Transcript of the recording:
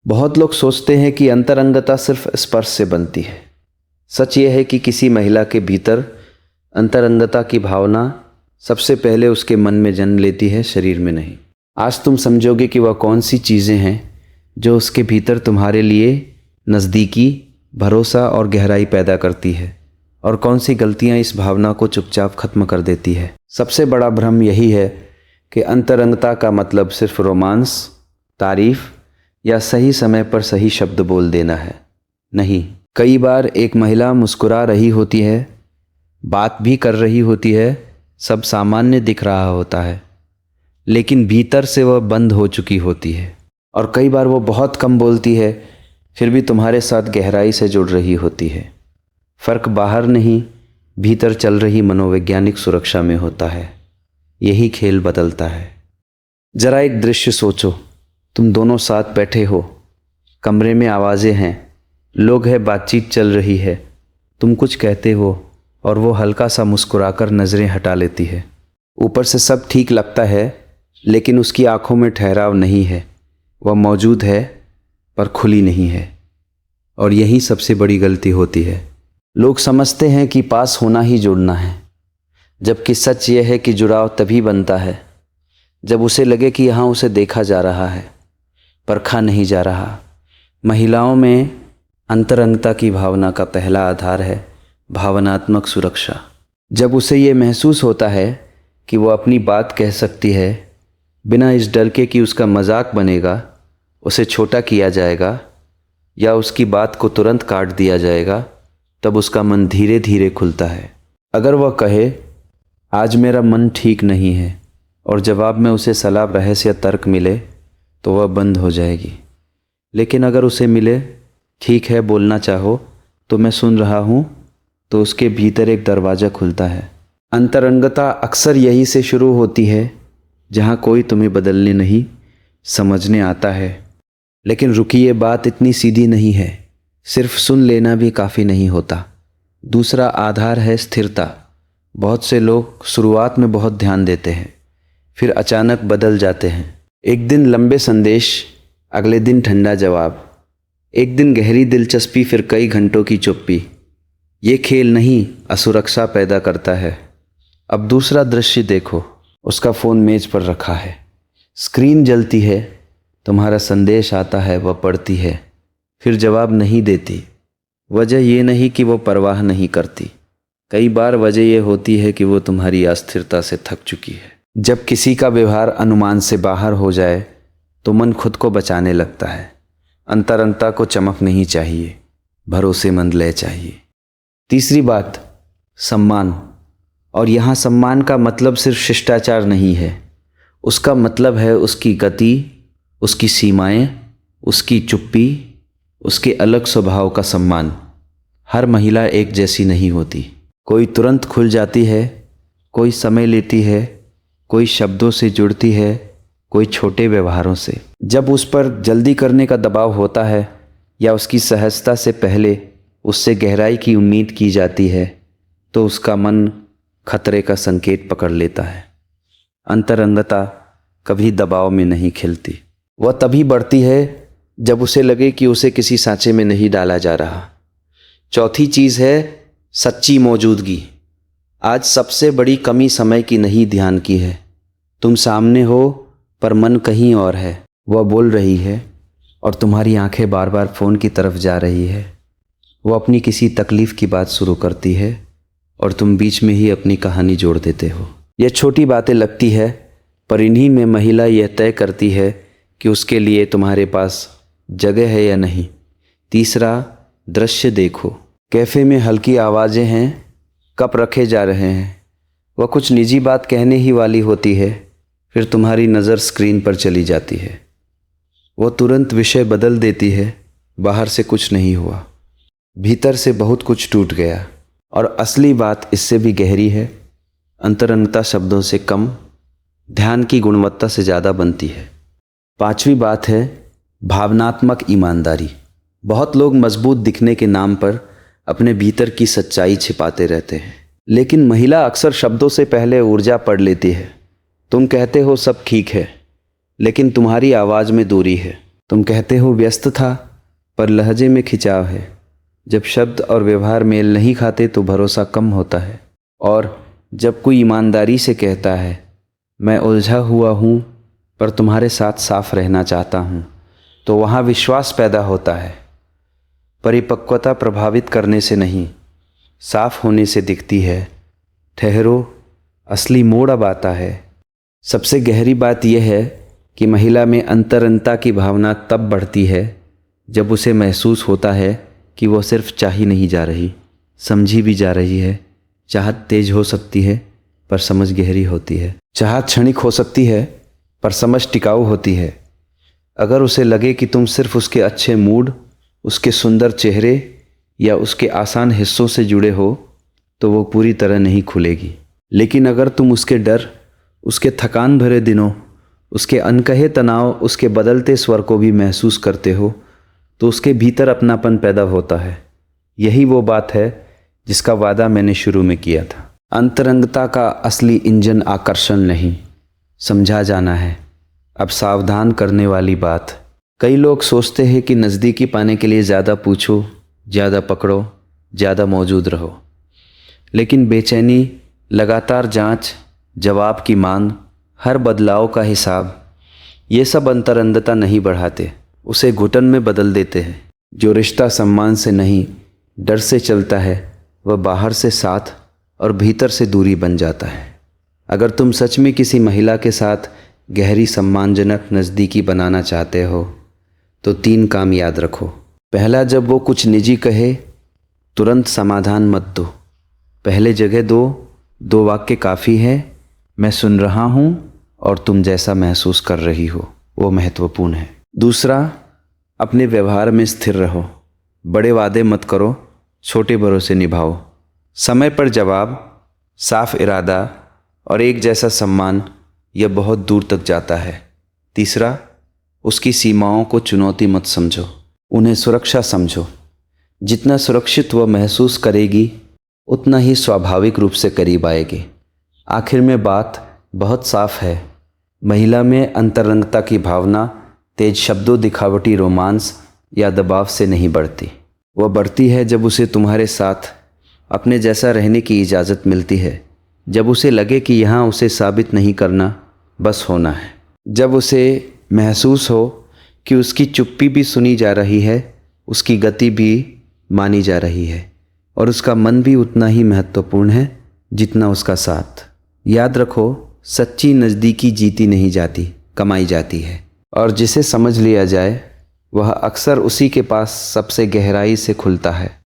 बहुत लोग सोचते हैं कि अंतरंगता सिर्फ स्पर्श से बनती है। सच यह है कि किसी महिला के भीतर अंतरंगता की भावना सबसे पहले उसके मन में जन्म लेती है, शरीर में नहीं। आज तुम समझोगे कि वह कौन सी चीज़ें हैं जो उसके भीतर तुम्हारे लिए नज़दीकी, भरोसा और गहराई पैदा करती है, और कौन सी गलतियां इस भावना को चुपचाप खत्म कर देती है। सबसे बड़ा भ्रम यही है कि अंतरंगता का मतलब सिर्फ रोमांस, तारीफ या सही समय पर सही शब्द बोल देना है। नहीं, कई बार एक महिला मुस्कुरा रही होती है, बात भी कर रही होती है, सब सामान्य दिख रहा होता है, लेकिन भीतर से वह बंद हो चुकी होती है। और कई बार वो बहुत कम बोलती है, फिर भी तुम्हारे साथ गहराई से जुड़ रही होती है। फ़र्क बाहर नहीं, भीतर चल रही मनोवैज्ञानिक सुरक्षा में होता है। यही खेल बदलता है। जरा एक दृश्य सोचो, तुम दोनों साथ बैठे हो, कमरे में आवाज़ें हैं, लोग हैं, बातचीत चल रही है, तुम कुछ कहते हो और वो हल्का सा मुस्कुराकर नज़रें हटा लेती है। ऊपर से सब ठीक लगता है, लेकिन उसकी आंखों में ठहराव नहीं है। वह मौजूद है पर खुली नहीं है। और यही सबसे बड़ी गलती होती है। लोग समझते हैं कि पास होना ही जुड़ना है, जबकि सच यह है कि जुड़ाव तभी बनता है जब उसे लगे कि यहाँ उसे देखा जा रहा है, परखा नहीं जा रहा। महिलाओं में अंतरंगता की भावना का पहला आधार है भावनात्मक सुरक्षा। जब उसे ये महसूस होता है कि वो अपनी बात कह सकती है बिना इस डर के कि उसका मजाक बनेगा, उसे छोटा किया जाएगा या उसकी बात को तुरंत काट दिया जाएगा, तब उसका मन धीरे धीरे खुलता है। अगर वह कहे आज मेरा मन ठीक नहीं है और जवाब में उसे सलाह, बहस या तर्क मिले, तो वह बंद हो जाएगी। लेकिन अगर उसे मिले ठीक है, बोलना चाहो तो मैं सुन रहा हूँ, तो उसके भीतर एक दरवाज़ा खुलता है। अंतरंगता अक्सर यही से शुरू होती है, जहाँ कोई तुम्हें बदलने नहीं, समझने आता है। लेकिन रुकिए, बात इतनी सीधी नहीं है। सिर्फ सुन लेना भी काफ़ी नहीं होता। दूसरा आधार है स्थिरता। बहुत से लोग शुरुआत में बहुत ध्यान देते हैं, फिर अचानक बदल जाते हैं। एक दिन लंबे संदेश, अगले दिन ठंडा जवाब, एक दिन गहरी दिलचस्पी, फिर कई घंटों की चुप्पी। ये खेल नहीं, असुरक्षा पैदा करता है। अब दूसरा दृश्य देखो, उसका फ़ोन मेज पर रखा है, स्क्रीन जलती है, तुम्हारा संदेश आता है, वह पढ़ती है, फिर जवाब नहीं देती। वजह ये नहीं कि वो परवाह नहीं करती, कई बार वजह यह होती है कि वो तुम्हारी अस्थिरता से थक चुकी है। जब किसी का व्यवहार अनुमान से बाहर हो जाए तो मन खुद को बचाने लगता है। अंतरंगता को चमक नहीं चाहिए, भरोसेमंद लय चाहिए। तीसरी बात, सम्मान। और यहाँ सम्मान का मतलब सिर्फ शिष्टाचार नहीं है, उसका मतलब है उसकी गति, उसकी सीमाएं, उसकी चुप्पी, उसके अलग स्वभाव का सम्मान। हर महिला एक जैसी नहीं होती। कोई तुरंत खुल जाती है, कोई समय लेती है, कोई शब्दों से जुड़ती है, कोई छोटे व्यवहारों से। जब उस पर जल्दी करने का दबाव होता है या उसकी सहजता से पहले उससे गहराई की उम्मीद की जाती है, तो उसका मन खतरे का संकेत पकड़ लेता है। अंतरंगता कभी दबाव में नहीं खिलती, वह तभी बढ़ती है जब उसे लगे कि उसे किसी सांचे में नहीं डाला जा रहा। चौथी चीज़ है सच्ची मौजूदगी। आज सबसे बड़ी कमी समय की नहीं, ध्यान की है। तुम सामने हो पर मन कहीं और है। वह बोल रही है और तुम्हारी आंखें बार बार फ़ोन की तरफ जा रही है। वो अपनी किसी तकलीफ़ की बात शुरू करती है और तुम बीच में ही अपनी कहानी जोड़ देते हो। यह छोटी बातें लगती है, पर इन्हीं में महिला यह तय करती है कि उसके लिए तुम्हारे पास जगह है या नहीं। तीसरा दृश्य देखो, कैफ़े में हल्की आवाज़ें हैं, कप रखे जा रहे हैं, वह कुछ निजी बात कहने ही वाली होती है, फिर तुम्हारी नज़र स्क्रीन पर चली जाती है। वो तुरंत विषय बदल देती है। बाहर से कुछ नहीं हुआ, भीतर से बहुत कुछ टूट गया। और असली बात इससे भी गहरी है। अंतरंगता शब्दों से कम, ध्यान की गुणवत्ता से ज़्यादा बनती है। पांचवी बात है भावनात्मक ईमानदारी। बहुत लोग मजबूत दिखने के नाम पर अपने भीतर की सच्चाई छिपाते रहते हैं, लेकिन महिला अक्सर शब्दों से पहले ऊर्जा पढ़ लेती है। तुम कहते हो सब ठीक है, लेकिन तुम्हारी आवाज़ में दूरी है। तुम कहते हो व्यस्त था, पर लहजे में खिंचाव है। जब शब्द और व्यवहार मेल नहीं खाते तो भरोसा कम होता है। और जब कोई ईमानदारी से कहता है मैं उलझा हुआ हूँ पर तुम्हारे साथ साफ रहना चाहता हूँ, तो वहाँ विश्वास पैदा होता है। परिपक्वता प्रभावित करने से नहीं, साफ होने से दिखती है। ठहरो, असली मोड़ अब आता है। सबसे गहरी बात यह है कि महिला में अंतरंगता की भावना तब बढ़ती है जब उसे महसूस होता है कि वो सिर्फ चाही नहीं जा रही, समझी भी जा रही है। चाहत तेज हो सकती है पर समझ गहरी होती है। चाहत क्षणिक हो सकती है पर समझ टिकाऊ होती है। अगर उसे लगे कि तुम सिर्फ उसके अच्छे मूड, उसके सुंदर चेहरे या उसके आसान हिस्सों से जुड़े हो, तो वो पूरी तरह नहीं खुलेगी। लेकिन अगर तुम उसके डर, उसके थकान भरे दिनों, उसके अनकहे तनाव, उसके बदलते स्वर को भी महसूस करते हो, तो उसके भीतर अपनापन पैदा होता है। यही वो बात है जिसका वादा मैंने शुरू में किया था। अंतरंगता का असली इंजन आकर्षण नहीं, समझा जाना है। अब सावधान करने वाली बात, कई लोग सोचते हैं कि नज़दीकी पाने के लिए ज़्यादा पूछो, ज़्यादा पकड़ो, ज़्यादा मौजूद रहो। लेकिन बेचैनी, लगातार जांच, जवाब की मांग, हर बदलाव का हिसाब, ये सब अंतरंगता नहीं बढ़ाते, उसे घुटन में बदल देते हैं। जो रिश्ता सम्मान से नहीं, डर से चलता है, वह बाहर से साथ और भीतर से दूरी बन जाता है। अगर तुम सच में किसी महिला के साथ गहरी सम्मानजनक नज़दीकी बनाना चाहते हो तो 3 काम याद रखो। पहला, जब वो कुछ निजी कहे तुरंत समाधान मत दो। पहले जगह दो, 2 वाक्य काफ़ी है, मैं सुन रहा हूँ और तुम जैसा महसूस कर रही हो वो महत्वपूर्ण है। दूसरा, अपने व्यवहार में स्थिर रहो। बड़े वादे मत करो, छोटे भरोसे निभाओ। समय पर जवाब, साफ इरादा और एक जैसा सम्मान, यह बहुत दूर तक जाता है। तीसरा, उसकी सीमाओं को चुनौती मत समझो, उन्हें सुरक्षा समझो। जितना सुरक्षित वह महसूस करेगी उतना ही स्वाभाविक रूप से करीब आएगी। आखिर में बात बहुत साफ है, महिला में अंतरंगता की भावना तेज शब्दों, दिखावटी रोमांस या दबाव से नहीं बढ़ती। वह बढ़ती है जब उसे तुम्हारे साथ अपने जैसा रहने की इजाज़त मिलती है, जब उसे लगे कि यहाँ उसे साबित नहीं करना, बस होना है। जब उसे महसूस हो कि उसकी चुप्पी भी सुनी जा रही है, उसकी गति भी मानी जा रही है और उसका मन भी उतना ही महत्वपूर्ण है जितना उसका साथ। याद रखो, सच्ची नज़दीकी जीती नहीं जाती, कमाई जाती है। और जिसे समझ लिया जाए वह अक्सर उसी के पास सबसे गहराई से खुलता है।